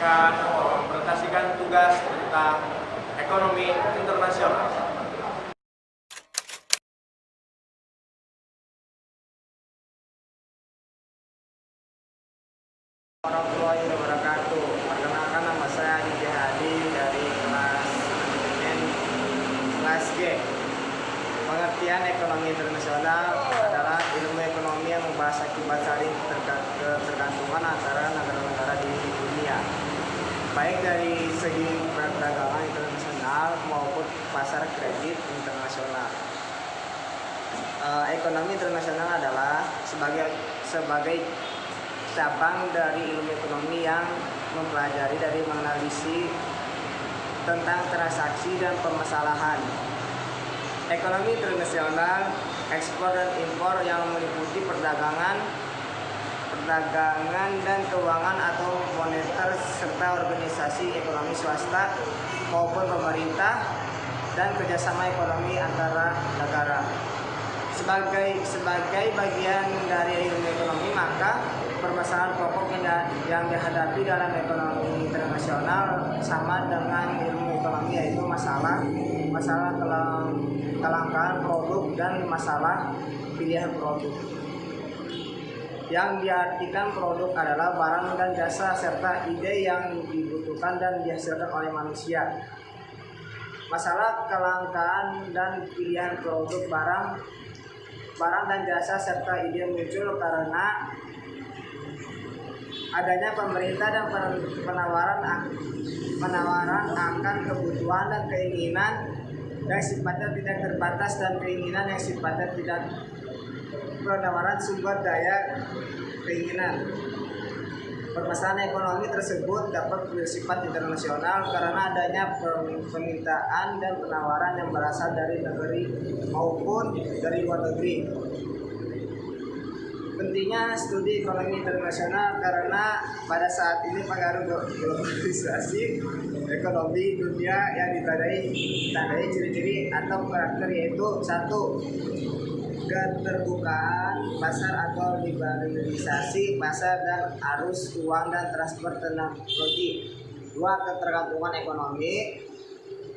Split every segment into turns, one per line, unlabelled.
akan mempresentasikan tugas tentang ekonomi internasional.
Warahmatullahi wabarakatuh. Perkenalkan, nama saya Adi Hadi dari kelas G. Pengertian ekonomi internasional adalah ilmu ekonomi yang membahas akibat saling ketergantungan antara negara-negara di dunia, baik dari segi perdagangan internasional maupun pasar kredit internasional. Ekonomi internasional adalah sebagai cabang dari ilmu ekonomi yang mempelajari dari menganalisis tentang transaksi dan permasalahan. Ekonomi internasional, ekspor dan impor yang meliputi perdagangan dan keuangan atau moneter serta organisasi ekonomi swasta maupun pemerintah dan kerjasama ekonomi antara negara. Sebagai bagian dari ilmu ekonomi, maka permasalahan pokok yang dihadapi dalam ekonomi internasional sama dengan ilmu ekonomi, yaitu masalah kelangkaan produk dan masalah pilihan produk. Yang diartikan produk adalah barang dan jasa serta ide yang dibutuhkan dan dihasilkan oleh manusia. Masalah kelangkaan dan pilihan produk barang dan jasa serta ide muncul karena adanya pemerintah dan penawaran akan kebutuhan dan keinginan yang sifatnya tidak terbatas dan keinginan yang sifatnya tidak penawaran sumber daya keinginan. Permasalahan ekonomi tersebut dapat bersifat internasional karena adanya permintaan dan penawaran yang berasal dari negeri maupun dari luar negeri. Pentingnya studi ekonomi internasional karena pada saat ini pengaruh globalisasi ekonomi dunia yang ditandai ciri-ciri atau karakter, yaitu 1. Keterbukaan pasar atau liberalisasi pasar dan arus uang dan transfer teknologi. 2. Ketergantungan ekonomi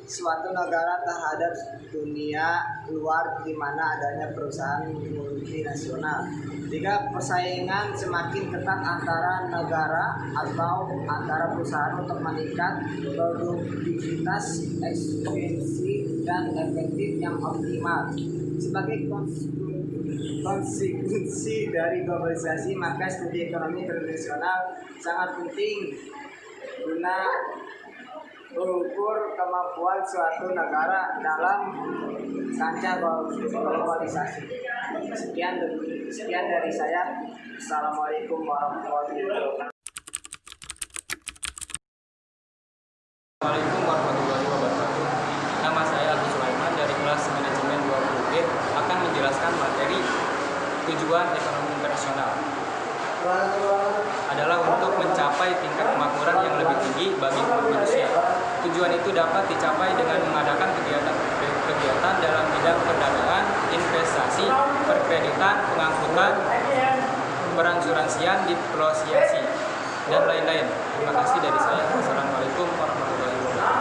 suatu negara terhadap dunia luar di mana adanya perusahaan multinasional. 3. Persaingan semakin ketat antara negara atau antara perusahaan untuk meningkat produktivitas, efisiensi, dan efektif yang optimal. Sebagai konsekuensi dari globalisasi, maka studi ekonomi internasional sangat penting guna mengukur kemampuan suatu negara dalam kancah globalisasi. Sekian dari saya. Assalamualaikum warahmatullahi wabarakatuh.
Assalamualaikum warahmatullahi wabarakatuh. Nama saya Agus Sulaiman dari kelas manajemen 20B akan menjelaskan materi tujuan ekonomi internasional adalah untuk mencapai tingkat kemakmuran yang lebih tinggi bagi manusia. Tujuan itu dapat dicapai dengan mengadakan kegiatan dalam bidang perdagangan, investasi, perkreditan, pengangkutan, peransuransian, diplomasi, dan lain-lain. Terima kasih dari saya. Wassalamualaikum warahmatullahi wabarakatuh.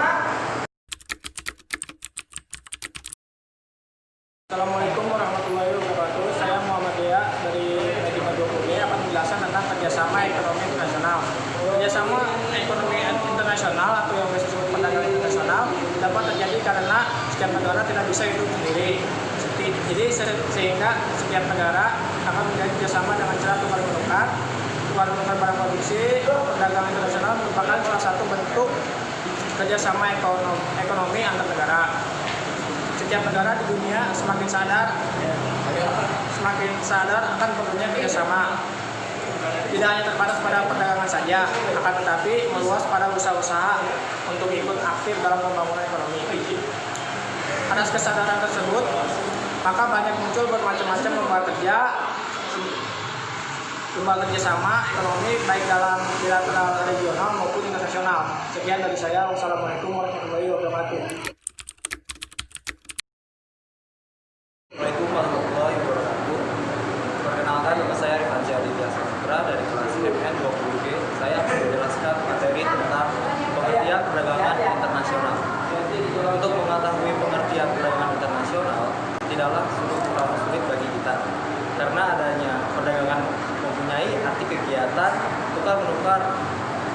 Assalamualaikum warahmatullahi wabarakatuh. Saya Muhammad Dea dari manajemen 20B akan menjelaskan tentang kerjasama ekonomi internasional. Kerjasama ekonomi internasional atau yang biasa disebut perdagangan internasional dapat terjadi karena setiap negara tidak bisa hidup sendiri. Jadi sehingga setiap negara akan menjadi kerjasama dengan cara tukar-menukar barang produksi. Perdagangan internasional merupakan salah satu bentuk kerjasama ekonomi antar negara. Setiap negara di dunia semakin sadar akan perlunya kerjasama. Tidak hanya terbatas pada perdagangan saja, akan tetapi meluas pada usaha-usaha untuk ikut aktif dalam pembangunan ekonomi. Atas kesadaran tersebut, maka banyak muncul bermacam-macam lembaga kerjasama ekonomi baik dalam bilateral regional maupun internasional. Sekian dari saya. Wassalamualaikum warahmatullahi wabarakatuh.
Assalamualaikum warahmatullahi wabarakatuh. Perkenalkan, nama saya Rifan Syahdi Biasa Putra dari kelas MN 20G. Saya akan menjelaskan materi tentang kegiatan tukar menukar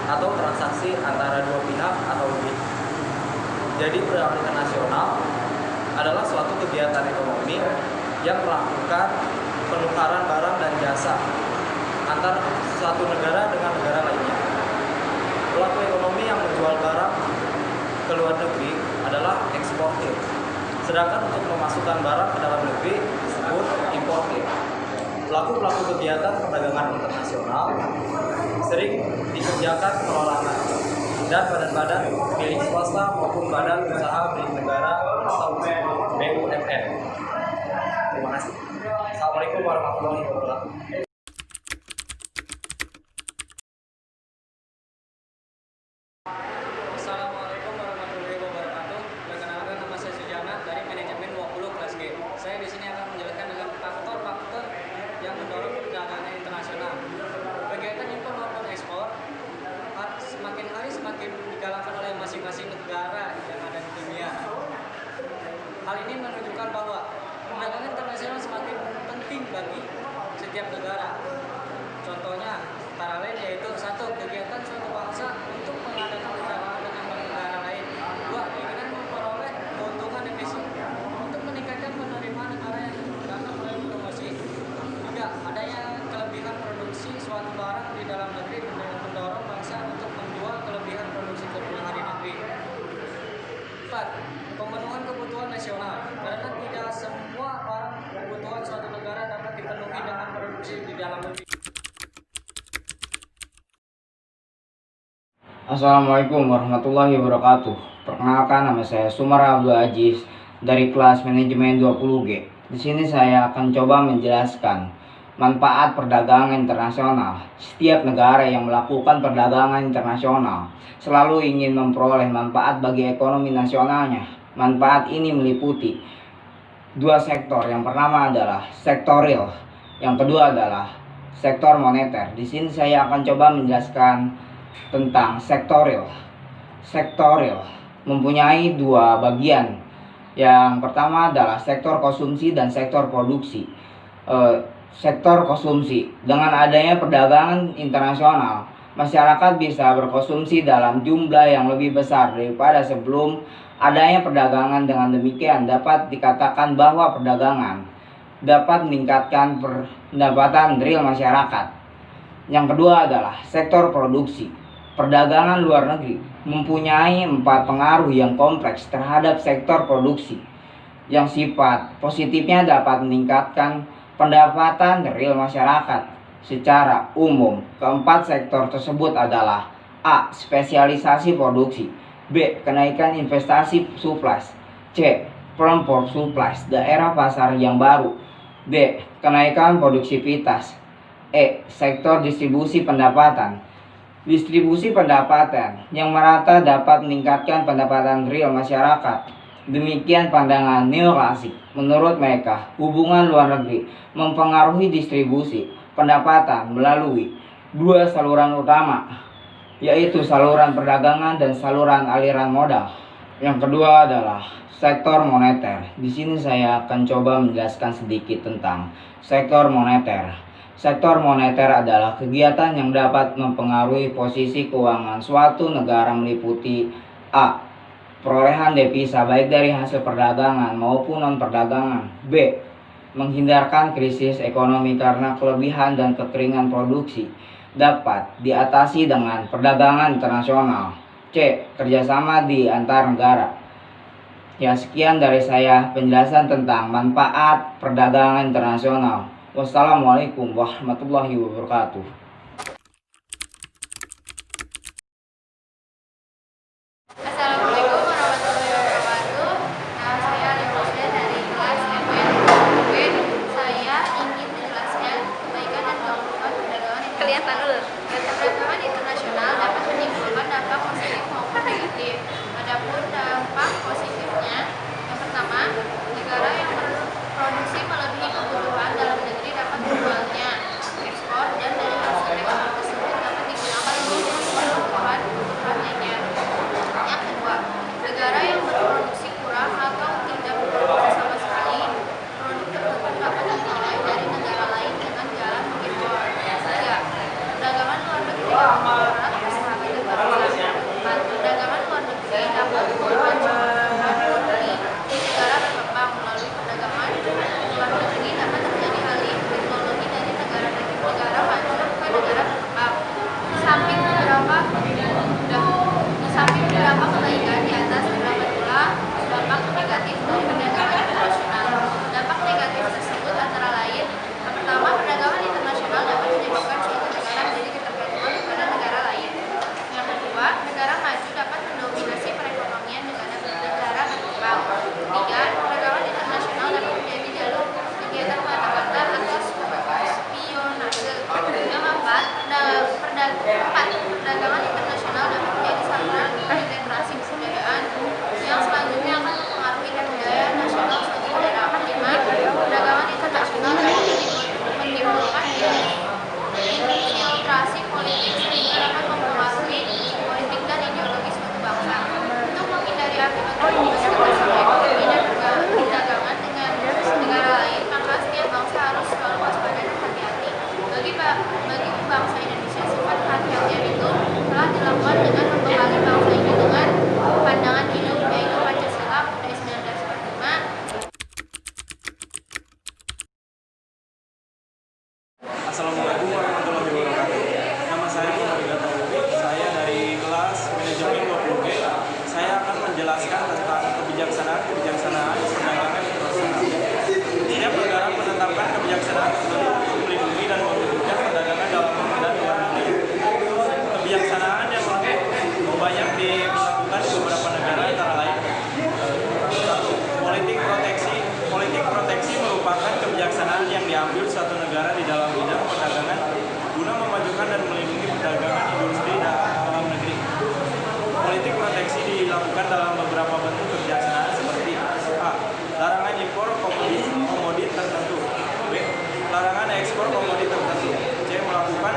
atau transaksi antara dua pihak atau lebih. Jadi perdagangan internasional adalah suatu kegiatan ekonomi yang melakukan penukaran barang dan jasa antar suatu negara dengan negara lainnya. Pelaku ekonomi yang menjual barang ke luar negeri adalah eksportir, sedangkan untuk memasukkan barang ke dalam negeri disebut importir. Pelaku-pelaku kegiatan perdagangan internasional sering dikerjakan perorangan dan badan-badan milik swasta maupun badan usaha milik negara atau BUMN. Terima kasih. Assalamualaikum warahmatullahi wabarakatuh.
Assalamualaikum warahmatullahi wabarakatuh. Perkenalkan, nama saya Sujana dari manajemen 20 kelas G. Saya di sini akan menjelaskan dengan faktor-faktor yang mendorong perdagangan internasional. Kegiatan impor maupun ekspor semakin hari semakin digalakkan oleh masing-masing negara yang ada di dunia. Hal ini menunjukkan bahwa perdagangan internasional semakin penting bagi setiap negara. Contohnya, antara lain yaitu 1. Kegiatan suatu bangsa untuk mengadakan perdagangan dengan negara lain. 2. Keinginan memperoleh keuntungan devisa untuk meningkatkan penerimaan negara yang berangkat melalui promosi. 3. Adanya kelebihan produksi suatu barang di dalam negeri dengan mendorong bangsa untuk menjual kelebihan produksi kebutuhan di negeri. 4. Pemenuhan kebutuhan nasional, karena tidak semua barang kebutuhan suatu negara dapat dipenuhi dengan produksi di dalam negeri.
Assalamualaikum warahmatullahi wabarakatuh. Perkenalkan, nama saya Sumar Abdul Aziz dari kelas manajemen 20G. Di sini saya akan coba menjelaskan manfaat perdagangan internasional. Setiap negara yang melakukan perdagangan internasional selalu ingin memperoleh manfaat bagi ekonomi nasionalnya. Manfaat ini meliputi dua sektor. Yang pertama adalah sektor real, yang kedua adalah sektor moneter. Di sini saya akan coba menjelaskan tentang sektor real. Sektor real mempunyai dua bagian. Yang pertama adalah sektor konsumsi dan sektor produksi. Sektor konsumsi, dengan adanya perdagangan internasional, masyarakat bisa berkonsumsi dalam jumlah yang lebih besar daripada sebelum adanya perdagangan. Dengan demikian dapat dikatakan bahwa perdagangan dapat meningkatkan pendapatan real masyarakat. Yang kedua adalah sektor produksi. Perdagangan luar negeri mempunyai 4 pengaruh yang kompleks terhadap sektor produksi. Yang sifat positifnya dapat meningkatkan pendapatan real masyarakat secara umum. Keempat sektor tersebut adalah: A. Spesialisasi produksi, B. Kenaikan investasi surplus, C. Perompor surplus, daerah pasar yang baru, D. Kenaikan produktivitas, E. Sektor distribusi pendapatan. Distribusi pendapatan yang merata dapat meningkatkan pendapatan real masyarakat. Demikian pandangan neoklasik. Menurut mereka, hubungan luar negeri mempengaruhi distribusi pendapatan melalui dua saluran utama, yaitu saluran perdagangan dan saluran aliran modal. Yang kedua adalah sektor moneter. Di sini saya akan coba menjelaskan sedikit tentang sektor moneter. Sektor moneter adalah kegiatan yang dapat mempengaruhi posisi keuangan suatu negara, meliputi: A. Perolehan devisa baik dari hasil perdagangan maupun non-perdagangan, B. Menghindarkan krisis ekonomi karena kelebihan dan kekeringan produksi dapat diatasi dengan perdagangan internasional, C. Kerjasama di antar negara. Ya, sekian dari saya penjelasan tentang manfaat perdagangan internasional. Wassalamualaikum warahmatullahi wabarakatuh.
Assalamualaikum warahmatullahi wabarakatuh. Nama saya Leosia dari kelas MN2B. Saya ingin menjelaskan kebaikan dan keuntungan perdagangan internasional. Perdagangan internasional dapat menimbulkan dampak positif maupun negatif. Adapun dampak positifnya, yang pertama, negara yang berproduksi melebihi kebutuhan dalam negeri dapat menjualnya, ekspor, dan dari hasil ekspor tersebut dapat digunakan untuk kebutuhan lainnya. Yang kedua, negara yang berproduksi kurang atau tidak berproduksi sama sekali, produk tertentu dapat dinilai dari negara lain dengan jalan mengimpor. Ketiga, Perdagangan internasional dapat menjadi saluran integrasi kebudayaan yang selanjutnya akan mempengaruhi kebudayaan nasional suatu negara. 5. Perdagangan internasional dapat menimbulkan infiltrasi politik sehingga dapat mempengaruhi politik dan ideologi suatu bangsa. Untuk menghindari akibat buruk kerjasama ekonomi dan perdagangan dengan negara lain, maka setiap bangsa harus selalu waspada dan hati-hati. Bagi bangsa Indonesia, sifat kehati-hatian itu telah dilakukan dengan membekali bangsa ini dengan pandangan hidup yaitu Pancasila UUD 1945.
Assalamualaikum warahmatullahi wabarakatuh. Nama saya Muhammad Gatawubi. Saya dari kelas manajemen 20G. Saya akan menjelaskan tentang kebijaksanaan perdagangan internasional. Setiap negara menetapkan kebijaksanaan untuk melindungi dan mewujudkan perdagangan dalam dan luar negeri. Kebijaksanaan yang banyak dilakukan di beberapa negara antara lain. 1. Politik proteksi merupakan kebijaksanaan yang diambil suatu negara di dalam bidang perdagangan guna memajukan dan melindungi perdagangan industri dalam negeri. Politik proteksi dilakukan dalam beberapa bentuk kebijaksanaan seperti A. Larangan impor komoditi tertentu. B. Larangan ekspor komoditi tertentu. C. Melakukan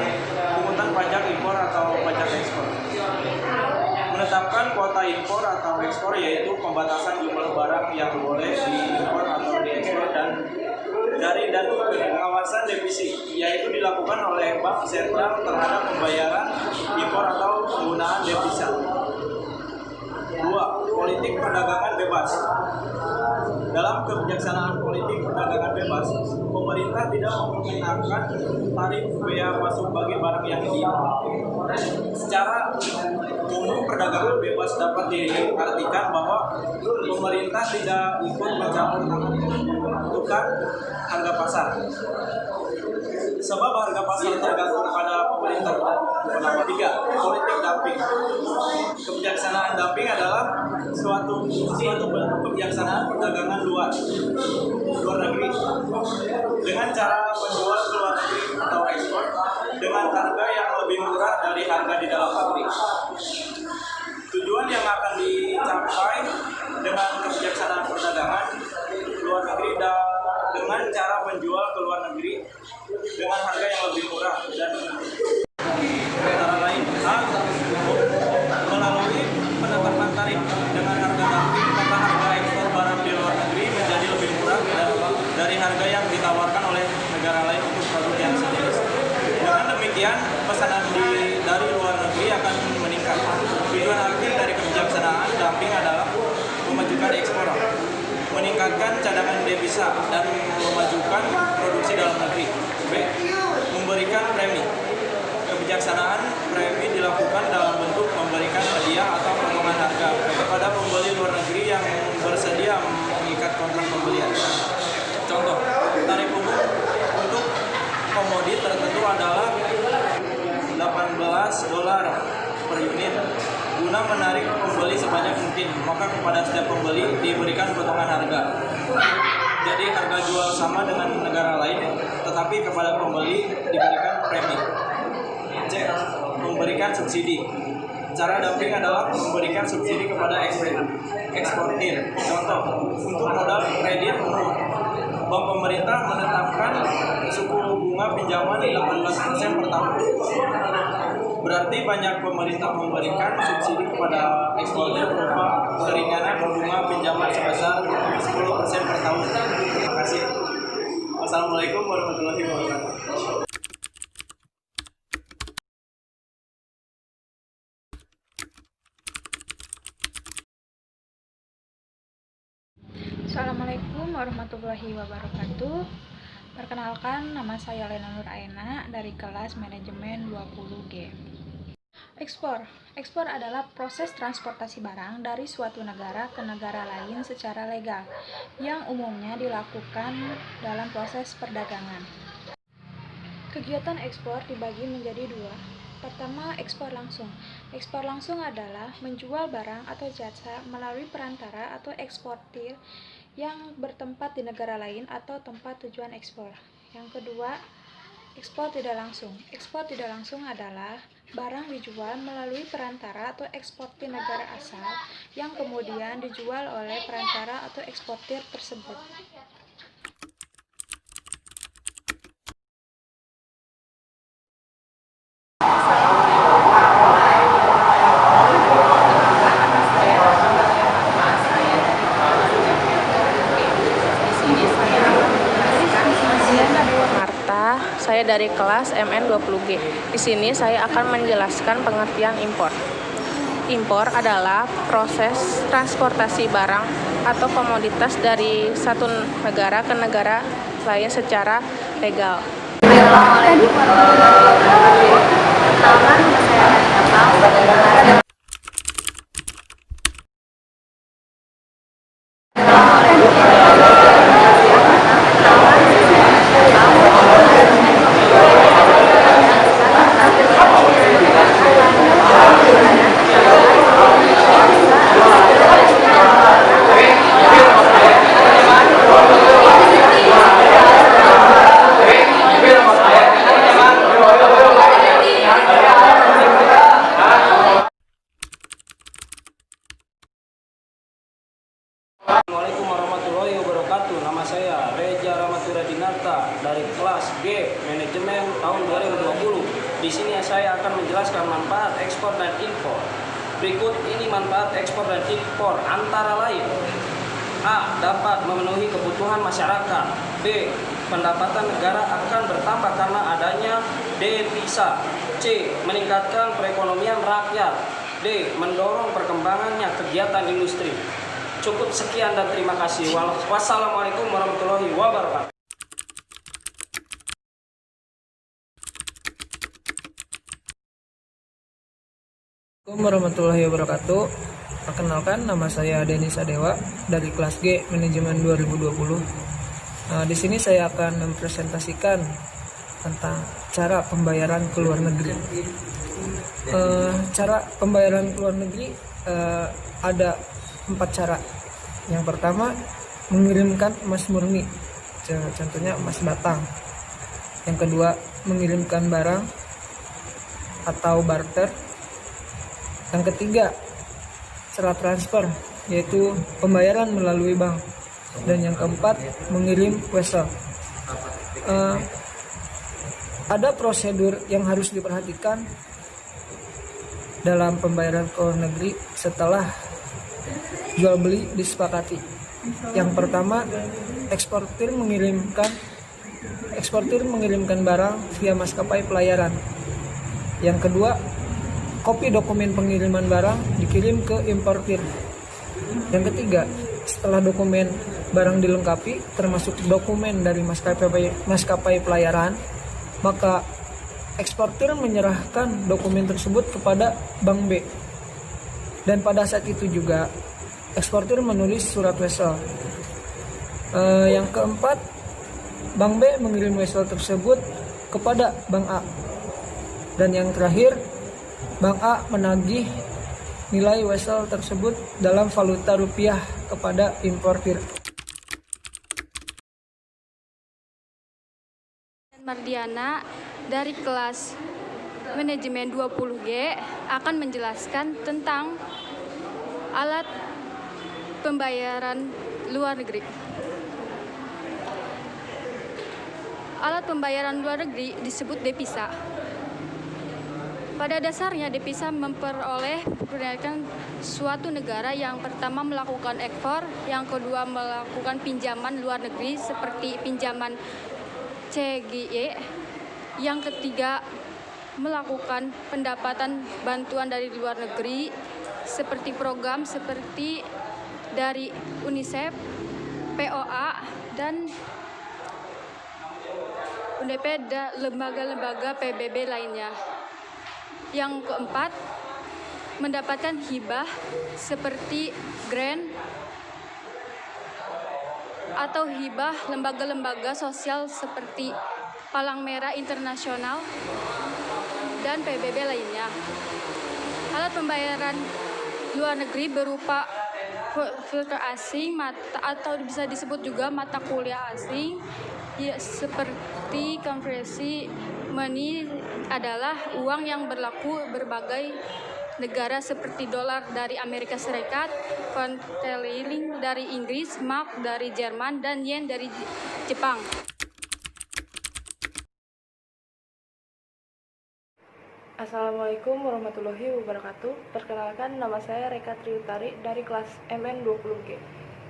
pungutan pajak impor atau pajak ekspor. Menetapkan kuota impor atau ekspor yaitu pembatasan jumlah barang yang boleh diimpor atau diekspor dan pengawasan defisit yaitu dilakukan oleh Bank Sentral terhadap pembayaran impor atau penggunaan devisa. 2. Politik perdagangan bebas. Dalam kebijaksanaan politik perdagangan bebas, pemerintah tidak mengenakan tarif bea masuk bagi barang yang diimpor. Secara umum, perdagangan bebas dapat diartikan bahwa pemerintah tidak ikut mencampur menentukan harga pasar. Sebab harga pasar tergantung pada pemerintah. 3. Politik dumping. Kebijaksanaan dumping adalah suatu bentuk kebijaksanaan perdagangan luar negeri dengan cara menjual ke luar negeri atau ekspor dengan harga yang lebih murah dari harga di dalam negeri. Tujuan yang akan dicapai dengan kebijaksanaan perdagangan luar negeri dengan cara menjual ke luar negeri dengan harga yang lebih murah dan antara lain A. Melalui penetapan tarif dengan harga dumping, maka harga ekspor barang di luar negeri menjadi lebih murah dari harga yang ditawarkan oleh negara lain untuk produk yang sejenis. Dengan demikian, pesanan dari luar negeri akan meningkat. Tujuan akhir dari kebijaksanaan dumping adalah memajukan ekspor, meningkatkan cadangan devisa, dan memajukan produksi dalam negeri. B. Memberikan premi. Kebijaksanaan premi dilakukan dalam bentuk memberikan hadiah atau potongan harga kepada pembeli luar negeri yang bersedia mengikat kontrak pembelian. Contoh, tarif umum untuk komoditi tertentu adalah $18 per unit. Guna menarik pembeli sebanyak mungkin, maka kepada setiap pembeli diberikan potongan harga. Jadi harga jual sama dengan negara lain, tetapi kepada pembeli diberikan premi. C. Memberikan subsidi. Cara dumping adalah memberikan subsidi kepada eksportir. Contoh, untuk modal kredit umum, bank pemerintah menetapkan suku bunga pinjaman 18% per tahun. Berarti banyak pemerintah memberikan subsidi kepada eksportir berupa keringanan bunga pinjaman sebesar 10% per tahun. Terima kasih. Wassalamualaikum warahmatullahi wabarakatuh.
Assalamualaikum warahmatullahi wabarakatuh. Perkenalkan, nama saya Lena Nur Aina dari kelas manajemen 20G. Ekspor adalah proses transportasi barang dari suatu negara ke negara lain secara legal yang umumnya dilakukan dalam proses perdagangan. Kegiatan ekspor dibagi menjadi dua. Pertama, ekspor langsung. Ekspor langsung adalah menjual barang atau jasa melalui perantara atau eksportir yang bertempat di negara lain atau tempat tujuan ekspor. Yang kedua, Ekspor tidak langsung. Ekspor tidak langsung adalah barang dijual melalui perantara atau eksportir negara asal yang kemudian dijual oleh perantara atau eksportir tersebut.
Saya dari kelas MN 20G. Di sini saya akan menjelaskan pengertian impor. Impor adalah proses transportasi barang atau komoditas dari satu negara ke negara lain secara legal.
Assalamualaikum warahmatullahi wabarakatuh. Nama saya Reja Ramatura Dinata dari kelas G Manajemen tahun 2020. Di sini saya akan menjelaskan manfaat ekspor dan impor. Berikut ini manfaat ekspor dan impor antara lain: A. Dapat memenuhi kebutuhan masyarakat. B. Pendapatan negara akan bertambah karena adanya devisa. C. Meningkatkan perekonomian rakyat. D. Mendorong perkembangannya kegiatan industri. Cukup sekian dan terima kasih. Wassalamualaikum warahmatullahi wabarakatuh.
Assalamualaikum warahmatullahi wabarakatuh. Perkenalkan, nama saya Denis Adewa dari kelas G Manajemen 2020. Di sini saya akan mempresentasikan tentang cara pembayaran ke luar negeri. Cara pembayaran ke luar negeri ada 4 cara. Yang pertama, mengirimkan emas murni, contohnya emas batang. Yang kedua, mengirimkan barang atau barter. Yang ketiga, cara transfer, yaitu pembayaran melalui bank. Dan yang keempat, mengirim wesel. Ada prosedur yang harus diperhatikan dalam pembayaran ke luar negeri setelah jual beli disepakati. Yang pertama, eksportir mengirimkan barang via maskapai pelayaran. Yang kedua, kopi dokumen pengiriman barang dikirim ke importir. Yang ketiga, setelah dokumen barang dilengkapi termasuk dokumen dari maskapai pelayaran, maka eksportir menyerahkan dokumen tersebut kepada Bank B. Dan pada saat itu juga eksportir menulis surat wesel. Yang keempat, Bank B mengirim wesel tersebut kepada Bank A. Dan yang terakhir, Bank A menagih nilai wesel tersebut dalam valuta rupiah kepada importir.
Mardiana dari kelas Manajemen 20G akan menjelaskan tentang alat pembayaran luar negeri. Alat pembayaran luar negeri disebut devisa. Pada dasarnya, devisa memperoleh perdagangan suatu negara yang pertama melakukan ekspor, yang kedua melakukan pinjaman luar negeri seperti pinjaman CGE, yang ketiga melakukan pendapatan bantuan dari luar negeri seperti program seperti dari UNICEF, POA, dan UNDP dan lembaga-lembaga PBB lainnya. Yang keempat, mendapatkan hibah seperti grant atau hibah lembaga-lembaga sosial seperti Palang Merah Internasional dan PBB lainnya. Alat pembayaran luar negeri berupa valuta asing atau bisa disebut juga mata kuliah asing, Ya, seperti conversion money adalah uang yang berlaku berbagai negara seperti dolar dari Amerika Serikat, pound sterling dari Inggris, mark dari Jerman, dan yen dari Jepang.
Assalamualaikum warahmatullahi wabarakatuh. Perkenalkan, nama saya Reka Triutari dari kelas MN 20G.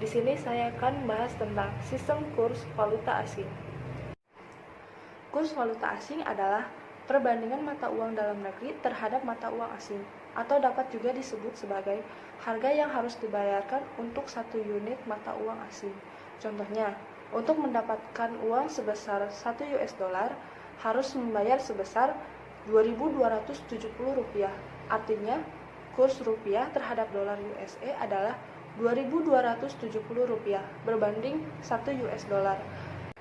Di sini saya akan membahas tentang sistem kurs valuta asing. Kurs valuta asing adalah perbandingan mata uang dalam negeri terhadap mata uang asing, atau dapat juga disebut sebagai harga yang harus dibayarkan untuk satu unit mata uang asing. Contohnya, untuk mendapatkan uang sebesar 1 US dollar harus membayar sebesar Rp2.270. Artinya, kurs rupiah terhadap dolar USA adalah Rp2.270 berbanding 1 US dollar.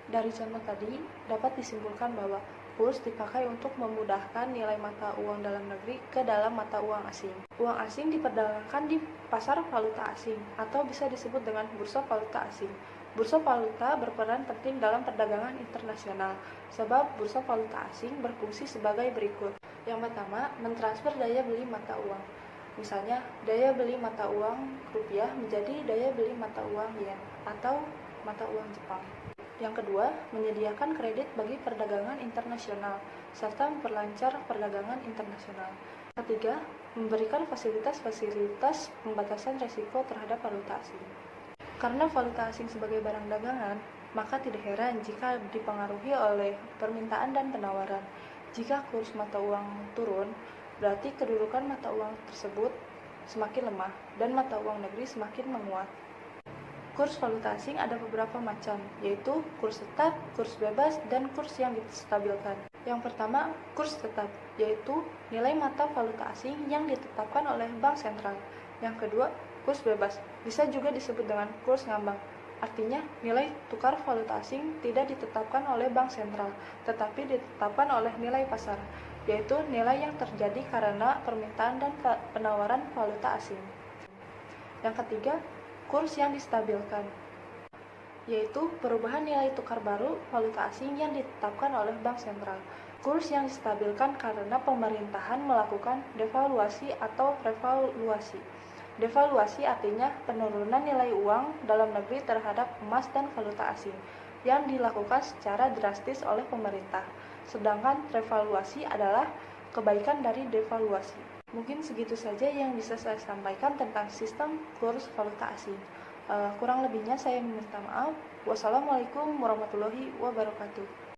Dari contoh tadi, dapat disimpulkan bahwa kurs dipakai untuk memudahkan nilai mata uang dalam negeri ke dalam mata uang asing. Uang asing diperdagangkan di pasar valuta asing atau bisa disebut dengan bursa valuta asing. Bursa valuta berperan penting dalam perdagangan internasional, sebab bursa valuta asing berfungsi sebagai berikut. Yang pertama, mentransfer daya beli mata uang. Misalnya, daya beli mata uang rupiah menjadi daya beli mata uang yen atau mata uang Jepang. Yang kedua, menyediakan kredit bagi perdagangan internasional, serta memperlancar perdagangan internasional. Ketiga, memberikan fasilitas-fasilitas pembatasan risiko terhadap valuta asing. Karena valuta asing sebagai barang dagangan, maka tidak heran jika dipengaruhi oleh permintaan dan penawaran. Jika kurs mata uang turun, berarti kedudukan mata uang tersebut semakin lemah dan mata uang negeri semakin menguat. Kurs valuta asing ada beberapa macam, yaitu kurs tetap, kurs bebas, dan kurs yang distabilkan. Yang pertama, kurs tetap, yaitu nilai mata valuta asing yang ditetapkan oleh bank sentral. Yang kedua, kurs bebas, bisa juga disebut dengan kurs ngambang. Artinya, nilai tukar valuta asing tidak ditetapkan oleh bank sentral, tetapi ditetapkan oleh nilai pasar, yaitu nilai yang terjadi karena permintaan dan penawaran valuta asing. Yang ketiga, kurs yang distabilkan, yaitu perubahan nilai tukar baru valuta asing yang ditetapkan oleh bank sentral. Kurs yang distabilkan karena pemerintahan melakukan devaluasi atau revaluasi. Devaluasi artinya penurunan nilai uang dalam negeri terhadap emas dan valuta asing yang dilakukan secara drastis oleh pemerintah. Sedangkan revaluasi adalah kebaikan dari devaluasi. Mungkin segitu saja yang bisa saya sampaikan tentang sistem kurs valuta asing. Kurang lebihnya saya meminta maaf. Wassalamualaikum warahmatullahi wabarakatuh.